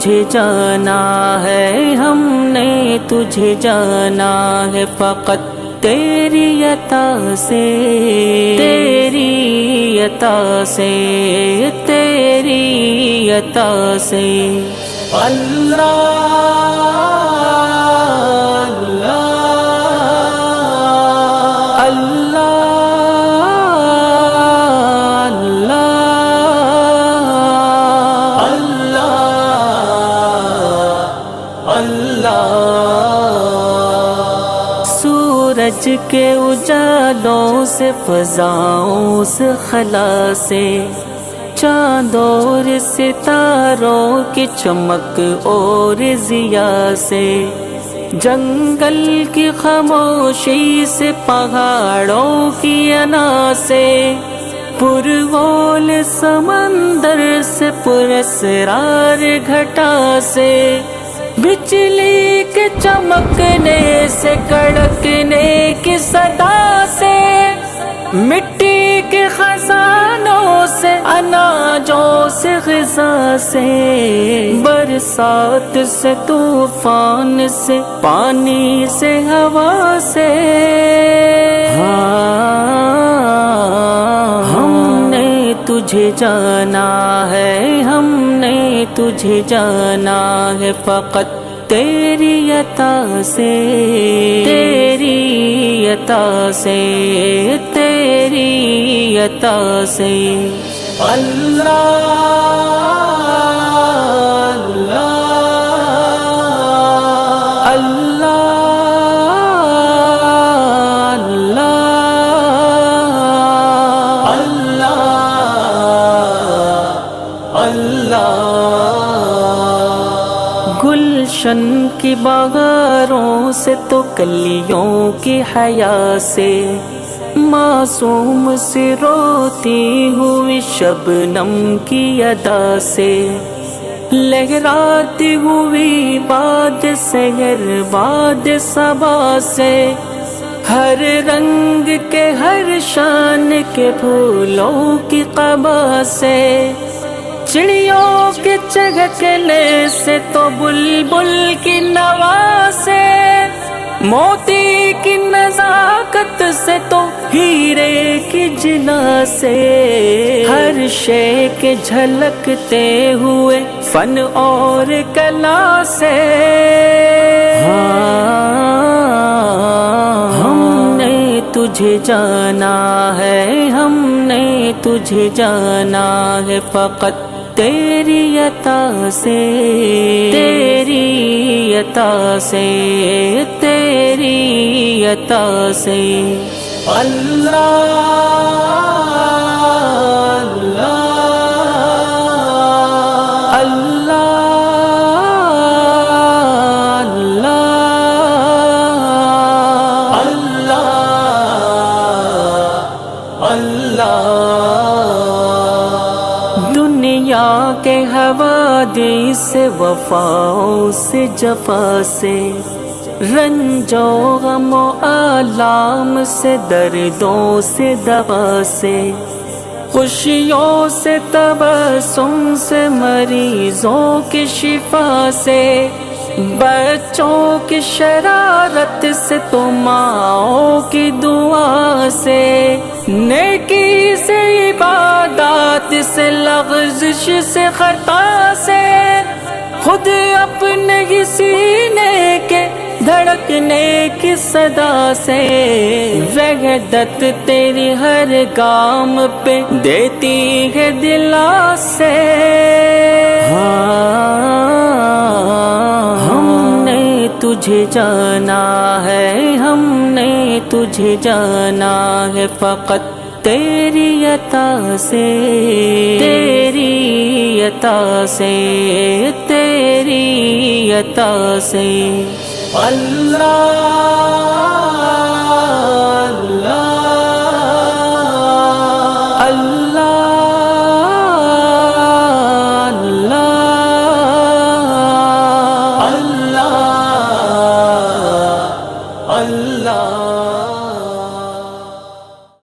تجھے جانا ہے، ہم نے تجھے جانا ہے فقط تیری عطا سے، تیری عطا سے، تیری عطا سے۔ سورج کے اجالوں سے، فضاؤں سے، خلا سے، چاند اور ستاروں کی چمک اور ضیا سے، جنگل کی خاموشی سے، پہاڑوں کی انا سے، پرغول سمندر سے، پراسرار گھٹا سے، بجلی کے چمکنے سے، کڑکنے کی صدا سے، مٹی کے خزانوں سے، اناجوں سے، غذا سے، برسات سے، طوفان سے، پانی سے، ہوا سے، ہم نے تجھے جانا ہے، ہم نے تجھے جانا ہے فقط تیری عطا سے، تیری عطا سے، تیری عطا سے۔ گلشن کی بہاروں سے تو کلیوں کی حیا سے، معصوم سے روتی ہوئی شبنم کی ادا سے، لہراتی ہوئی باد سحر باد صبا سے، ہر رنگ کے ہر شان کے پھولوں کی قبا سے، چڑیوں کے چہکنے سے تو بلبل کی نوا سے، موتی کی نزاکت سے تو ہیرے کی جلا سے، ہر شے کے جھلکتے ہوئے فن اور کلا سے، ہم نے تجھے جانا ہے، ہم نے تجھے جانا ہے فقط تیری عطا سے، تیری عطا سے، تیری عطا سے۔ دنیا کے حوادث سے، وفاؤں سے، جفا سے، رنج و غم و آلام سے، دردوں سے، دوا سے، خوشیوں سے، تبسم سے، مریضوں کی شفا سے، بچوں کی شرارت سے تو ماؤں کی دعا سے، نیکی سے، عبادات سے، لغزش سے، خطا سے، خود اپنے ہی سینے کے دھڑکنے کی صدا سے، وحدت تیری ہر گام پہ دیتی ہے دلاسے، ہم نے تجھے جانا ہے، ہم نے تجھے جانا ہے فقط تیری عطا سے، تیری عطا سے، تیری عطا سے۔ اللہ